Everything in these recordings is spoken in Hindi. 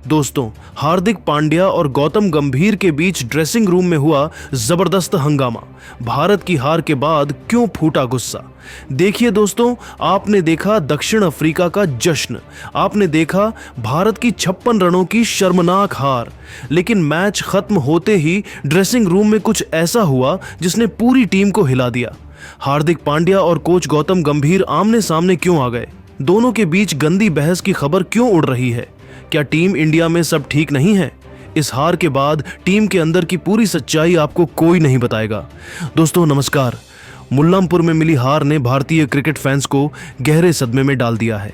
दोस्तों, हार्दिक पांड्या और गौतम गंभीर के बीच ड्रेसिंग रूम में हुआ जबरदस्त हंगामा। भारत की हार के बाद क्यों फूटा गुस्सा? देखिए दोस्तों, आपने देखा दक्षिण अफ्रीका का जश्न, आपने देखा भारत की 56 रनों की शर्मनाक हार, लेकिन मैच खत्म होते ही ड्रेसिंग रूम में कुछ ऐसा हुआ जिसने पूरी टीम को हिला दिया। हार्दिक पांड्या और कोच गौतम गंभीर आमने सामने क्यों आ गए? दोनों के बीच गंदी बहस की खबर क्यों उड़ रही है? क्या टीम इंडिया में सब ठीक नहीं है? इस हार के बाद टीम के अंदर की पूरी सच्चाई आपको कोई नहीं बताएगा। दोस्तों नमस्कार। मुल्लांपुर में मिली हार ने भारतीय क्रिकेट फैंस को गहरे सदमे में डाल दिया है।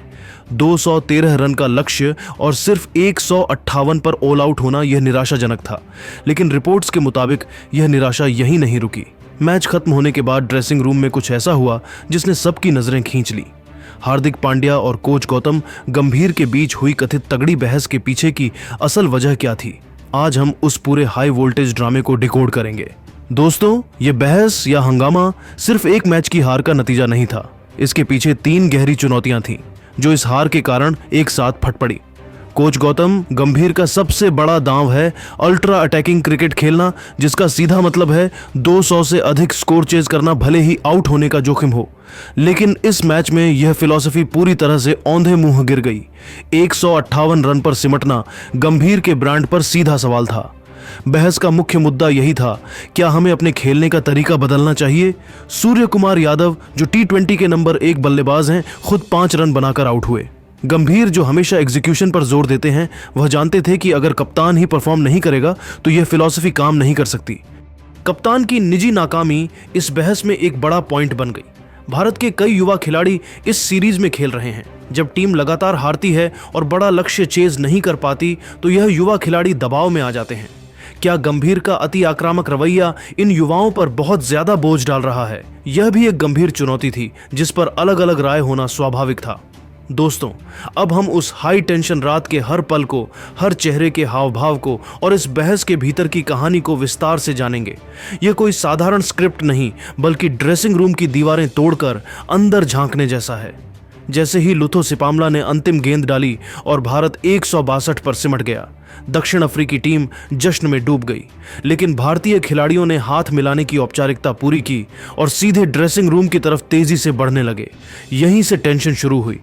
213 रन का लक्ष्य और सिर्फ 158 पर ऑल आउट होना यह निराशाजनक था, लेकिन रिपोर्ट्स के मुताबिक यह निराशा यहीं नहीं रुकी। मैच खत्म होने के बाद ड्रेसिंग रूम में कुछ ऐसा हुआ जिसने सबकी नजरें खींच ली। हार्दिक पांड्या और कोच गौतम गंभीर के बीच हुई कथित तगड़ी बहस के पीछे की असल वजह क्या थी? आज हम उस पूरे हाई वोल्टेज ड्रामे को डिकोड करेंगे। दोस्तों, ये बहस या हंगामा सिर्फ एक मैच की हार का नतीजा नहीं था। इसके पीछे 3 गहरी चुनौतियां थीं जो इस हार के कारण एक साथ फट पड़ी। कोच गौतम गंभीर का सबसे बड़ा दांव है अल्ट्रा अटैकिंग क्रिकेट खेलना, जिसका सीधा मतलब है 200 से अधिक स्कोर चेज करना, भले ही आउट होने का जोखिम हो। लेकिन इस मैच में यह फिलॉसफी पूरी तरह से औंधे मुंह गिर गई। 158 रन पर सिमटना गंभीर के ब्रांड पर सीधा सवाल था। बहस का मुख्य मुद्दा यही था, क्या हमें अपने खेलने का तरीका बदलना चाहिए? सूर्य कुमार यादव, जो T20 के नंबर 1 बल्लेबाज हैं, खुद 5 रन बनाकर आउट हुए। गंभीर, जो हमेशा एग्जीक्यूशन पर जोर देते हैं, वह जानते थे कि अगर कप्तान ही परफॉर्म नहीं करेगा तो यह फिलॉसफी काम नहीं कर सकती। कप्तान की निजी नाकामी इस बहस में एक बड़ा पॉइंट बन गई। भारत के कई युवा खिलाड़ी इस सीरीज में खेल रहे हैं। जब टीम लगातार हारती है और बड़ा लक्ष्य चेज नहीं कर पाती तो यह युवा खिलाड़ी दबाव में आ जाते हैं। क्या गंभीर का अति आक्रामक रवैया इन युवाओं पर बहुत ज्यादा बोझ डाल रहा है? यह भी एक गंभीर चुनौती थी जिस पर अलग अलग राय होना स्वाभाविक था। दोस्तों, अब हम उस हाई टेंशन रात के हर पल को, हर चेहरे के हाव भाव को और इस बहस के भीतर की कहानी को विस्तार से जानेंगे। यह कोई साधारण स्क्रिप्ट नहीं, बल्कि ड्रेसिंग रूम की दीवारें तोड़कर अंदर झांकने जैसा है। जैसे ही लुथो सिपामला ने अंतिम गेंद डाली और भारत 162 पर सिमट गया, दक्षिण अफ्रीकी टीम जश्न में डूब गई। लेकिन भारतीय खिलाड़ियों ने हाथ मिलाने की औपचारिकता पूरी की और सीधे ड्रेसिंग रूम की तरफ तेजी से बढ़ने लगे। यहीं से टेंशन शुरू हुई।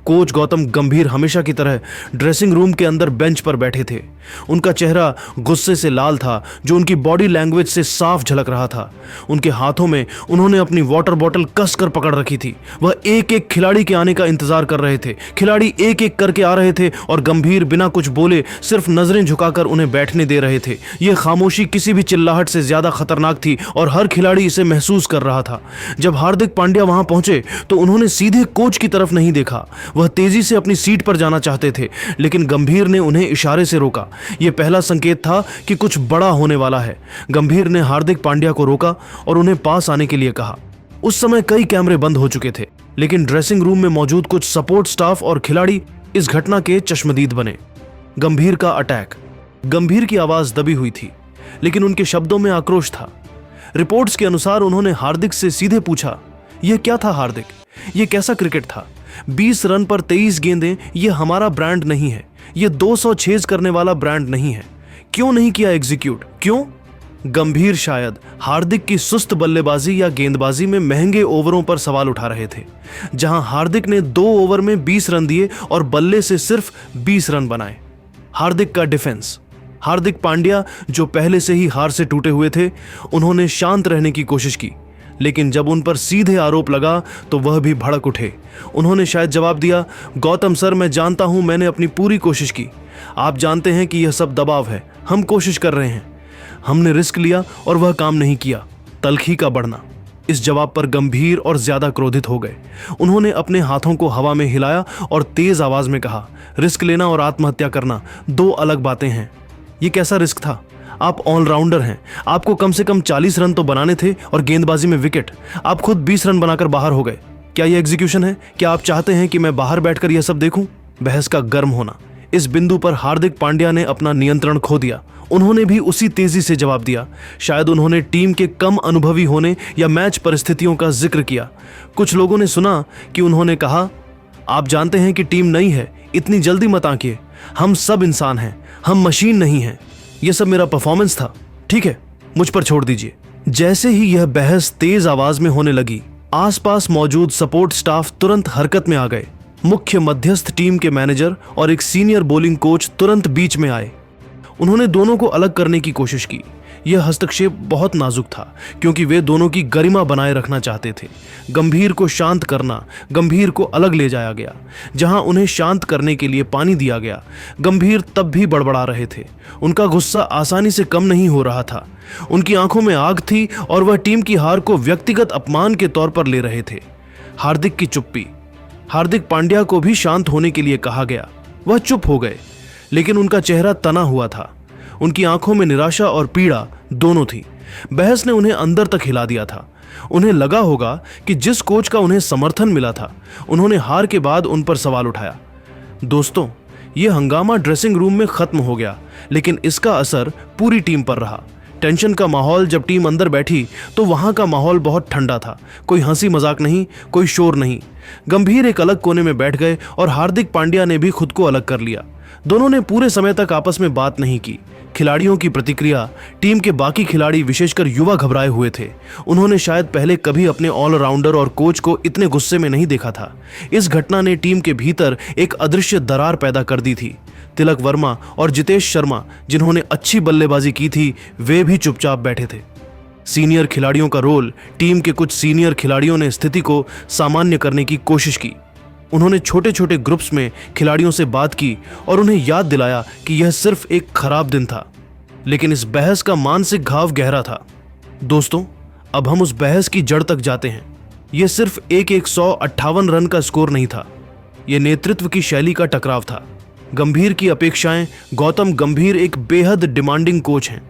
कोच गौतम गंभीर हमेशा की तरह ड्रेसिंग रूम के अंदर बेंच पर बैठे थे। उनका चेहरा गुस्से से लाल था, जो उनकी बॉडी लैंग्वेज से साफ झलक रहा था। उनके हाथों में उन्होंने अपनी वाटर बॉटल कसकर पकड़ रखी थी। वह एक एक खिलाड़ी के आने का इंतजार कर रहे थे। खिलाड़ी एक एक करके आ रहे थे और गंभीर बिना कुछ बोले सिर्फ नजरें झुकाकर उन्हें बैठने दे रहे थे। यह खामोशी किसी भी चिल्लाहट से ज्यादा खतरनाक थी और हर खिलाड़ी इसे महसूस कर रहा था। जब हार्दिक पांड्या वहां पहुंचे तो उन्होंने सीधे कोच की तरफ नहीं देखा। वह तेजी से अपनी सीट पर जाना चाहते थे, लेकिन गंभीर ने उन्हें इशारे से रोका। यह पहला संकेत था कि कुछ बड़ा होने वाला है। गंभीर ने हार्दिक पांड्या को रोका और उन्हें पास आने के लिए कहा। उस समय कई कैमरे बंद हो चुके थे, लेकिन ड्रेसिंग रूम में मौजूद कुछ सपोर्ट स्टाफ और खिलाड़ी इस घटना के चश्मदीद बने। गंभीर का अटैक। गंभीर की आवाज दबी हुई थी, लेकिन उनके शब्दों में आक्रोश था। रिपोर्ट्स के अनुसार उन्होंने हार्दिक से सीधे पूछा, यह क्या था हार्दिक? यह कैसा क्रिकेट था? 20 रन पर 23 गेंदें, यह हमारा ब्रांड नहीं है। यह 200 छेज करने वाला ब्रांड नहीं है। क्यों नहीं किया एग्जीक्यूट? क्यों? गंभीर शायद हार्दिक की सुस्त बल्लेबाजी या गेंदबाजी में महंगे ओवरों पर सवाल उठा रहे थे। जहां हार्दिक ने 2 ओवर में 20 रन दिए और बल्ले से सिर्फ 20 रन बनाए। हार्दिक का डिफेंस। हार्दिक पांड्या, जो पहले से ही हार से टूटे हुए थे, उन्होंने शांत रहने की कोशिश की, लेकिन जब उन पर सीधे आरोप लगा तो वह भी भड़क उठे। उन्होंने शायद जवाब दिया, गौतम सर, मैं जानता हूं, मैंने अपनी पूरी कोशिश की। आप जानते हैं कि यह सब दबाव है। हम कोशिश कर रहे हैं। हमने रिस्क लिया और वह काम नहीं किया। तल्खी का बढ़ना। इस जवाब पर गंभीर और ज्यादा क्रोधित हो गए। उन्होंने अपने हाथों को हवा में हिलाया और तेज आवाज में कहा, रिस्क लेना और आत्महत्या करना 2 अलग बातें हैं। यह कैसा रिस्क था? आप ऑलराउंडर हैं। आपको कम से कम 40 रन तो बनाने थे और गेंदबाजी में विकेट। आप खुद 20 रन बनाकर बाहर हो गए। क्या यह एग्जीक्यूशन है? क्या आप चाहते हैं कि मैं बाहर बैठकर यह सब देखूं? बहस का गर्म होना। इस बिंदु पर हार्दिक पांड्या ने अपना नियंत्रण खो दिया। उन्होंने भी उसी तेजी से जवाब दिया। शायद उन्होंने टीम के कम अनुभवी होने या मैच परिस्थितियों का जिक्र किया। कुछ लोगों ने सुना कि उन्होंने कहा, आप जानते हैं कि टीम नई है, इतनी जल्दी मत आंकिए। हम सब इंसान हैं, हम मशीन नहीं हैं। यह सब मेरा परफॉर्मेंस था, ठीक है, मुझ पर छोड़ दीजिए। जैसे ही यह बहस तेज आवाज में होने लगी, आसपास मौजूद सपोर्ट स्टाफ तुरंत हरकत में आ गए। मुख्य मध्यस्थ टीम के मैनेजर और एक सीनियर बॉलिंग कोच तुरंत बीच में आए। उन्होंने दोनों को अलग करने की कोशिश की। यह हस्तक्षेप बहुत नाजुक था क्योंकि वे दोनों की गरिमा बनाए रखना चाहते थे। गंभीर को शांत करना, गंभीर को अलग ले जाया गया। जहां उन्हें शांत करने के लिए पानी दिया गया, गंभीर तब भी बड़बड़ा रहे थे। उनका गुस्सा आसानी से कम नहीं हो रहा था। उनकी आंखों में आग थी और वह टीम की हार को व्यक्तिगत अपमान के तौर पर ले रहे थे। हार्दिक की चुप्पी। हार्दिक पांड्या को भी शांत होने के लिए कहा गया। वह चुप हो गए, लेकिन उनका चेहरा तना हुआ था। उनकी आंखों में निराशा और पीड़ा दोनों थी। बहस ने उन्हें अंदर तक हिला दिया था। उन्हें लगा होगा कि जिस कोच का उन्हें समर्थन मिला था, उन्होंने हार के बाद उन पर सवाल उठाया। दोस्तों, यह हंगामा ड्रेसिंग रूम में खत्म हो गया, लेकिन इसका असर पूरी टीम पर रहा। टेंशन का माहौल। जब टीम अंदर बैठी तो वहां का माहौल बहुत ठंडा था। कोई हंसी मजाक नहीं, कोई शोर नहीं। गंभीर एक अलग कोने में बैठ गए और हार्दिक पांड्या ने भी खुद को अलग कर लिया। दोनों ने पूरे समय तक आपस में बात नहीं की। खिलाड़ियों की प्रतिक्रिया। टीम के बाकी खिलाड़ी, विशेषकर युवा, घबराए हुए थे। उन्होंने शायद पहले कभी अपने ऑलराउंडर और कोच को इतने गुस्से में नहीं देखा था। इस घटना ने टीम के भीतर एक अदृश्य दरार पैदा कर दी थी। तिलक वर्मा और जितेश शर्मा, जिन्होंने अच्छी बल्लेबाजी की थी, वे भी चुपचाप बैठे थे। सीनियर खिलाड़ियों का रोल। टीम के कुछ सीनियर खिलाड़ियों ने स्थिति को सामान्य करने की कोशिश की। उन्होंने छोटे छोटे ग्रुप्स में खिलाड़ियों से बात की और उन्हें याद दिलाया कि यह सिर्फ एक खराब दिन था, लेकिन इस बहस का मानसिक घाव गहरा था। दोस्तों, अब हम उस बहस की जड़ तक जाते हैं। यह सिर्फ एक 158 रन का स्कोर नहीं था। यह नेतृत्व की शैली का टकराव था। गंभीर की अपेक्षाएं। गौतम गंभीर एक बेहद डिमांडिंग कोच हैं।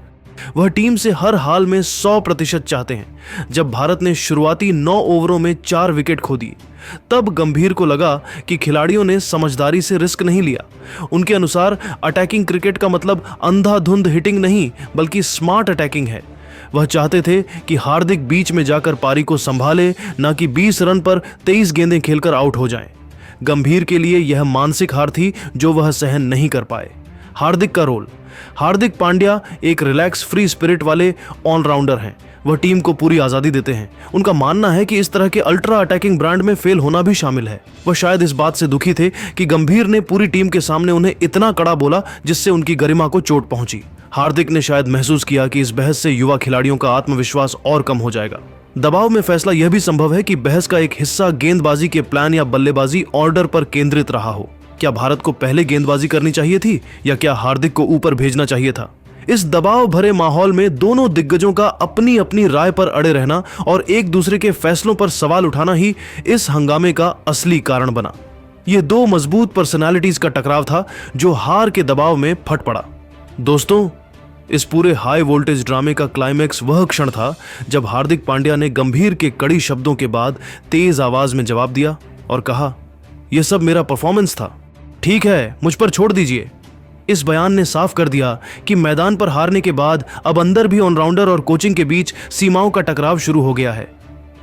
वह टीम से हर हाल में 100% चाहते हैं। जब भारत ने शुरुआती 9 ओवरों में 4 विकेट खो दिए, तब गंभीर को लगा कि खिलाड़ियों ने समझदारी से रिस्क नहीं लिया। उनके अनुसार अटैकिंग क्रिकेट का मतलब अंधाधुंध हिटिंग नहीं, बल्कि स्मार्ट अटैकिंग है। वह चाहते थे कि हार्दिक बीच में जाकर पारी को संभाले, न कि 20 रन पर 23 गेंदें खेलकर आउट हो जाएं। गंभीर के लिए यह मानसिक हार थी जो वह सहन नहीं कर पाए। हार्दिक का रोल। हार्दिक पांड्या एक रिलैक्स, फ्री स्पिरिट वाले ऑलराउंडर हैं। वह टीम को पूरी आजादी देते हैं। उनका मानना है कि इस तरह के अल्ट्रा अटैकिंग ब्रांड में फेल होना भी शामिल है। वह शायद इस बात से दुखी थे कि गंभीर ने पूरी टीम के सामने उन्हें इतना कड़ा बोला, जिससे उनकी गरिमा को चोट पहुंची। हार्दिक ने शायद महसूस किया कि इस बहस से युवा खिलाड़ियों का आत्मविश्वास और कम हो जाएगा। दबाव में फैसला यह भी संभव है कि बहस का एक हिस्सा गेंदबाजी के प्लान या बल्लेबाजी ऑर्डर पर केंद्रित रहा हो। क्या भारत को पहले गेंदबाजी करनी चाहिए थी या क्या हार्दिक को ऊपर भेजना चाहिए था? इस दबाव भरे माहौल में दोनों दिग्गजों का अपनी अपनी राय पर अड़े रहना और एक दूसरे के फैसलों पर सवाल उठाना ही इस हंगामे का असली कारण बना। यह 2 मजबूत पर्सनालिटीज का टकराव था जो हार के दबाव में फट पड़ा। दोस्तों, इस पूरे हाई वोल्टेज ड्रामे का क्लाइमैक्स वह क्षण था जब हार्दिक पांड्या ने गंभीर के कड़ी शब्दों के बाद तेज आवाज में जवाब दिया और कहा, यह सब मेरा परफॉर्मेंस था, ठीक है, मुझ पर छोड़ दीजिए। इस बयान ने साफ कर दिया कि मैदान पर हारने के बाद अब अंदर भी ऑलराउंडर और कोचिंग के बीच सीमाओं का टकराव शुरू हो गया है।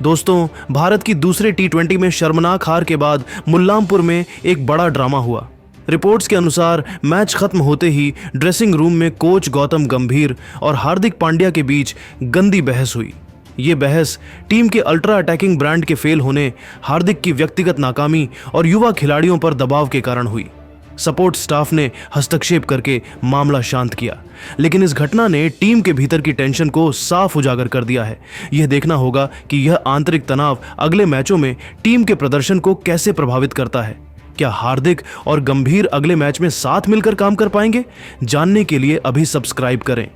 दोस्तों, भारत की दूसरे T20 में शर्मनाक हार के बाद मुल्लामपुर में एक बड़ा ड्रामा हुआ। रिपोर्ट्स के अनुसार मैच खत्म होते ही ड्रेसिंग रूम में कोच गौतम गंभीर और हार्दिक पांड्या के बीच गंदी बहस हुई। ये बहस टीम के अल्ट्रा अटैकिंग ब्रांड के फेल होने, हार्दिक की व्यक्तिगत नाकामी और युवा खिलाड़ियों पर दबाव के कारण हुई। सपोर्ट स्टाफ ने हस्तक्षेप करके मामला शांत किया, लेकिन इस घटना ने टीम के भीतर की टेंशन को साफ उजागर कर दिया है। यह देखना होगा कि यह आंतरिक तनाव अगले मैचों में टीम के प्रदर्शन को कैसे प्रभावित करता है। क्या हार्दिक और गंभीर अगले मैच में साथ मिलकर काम कर पाएंगे? जानने के लिए अभी सब्सक्राइब करें।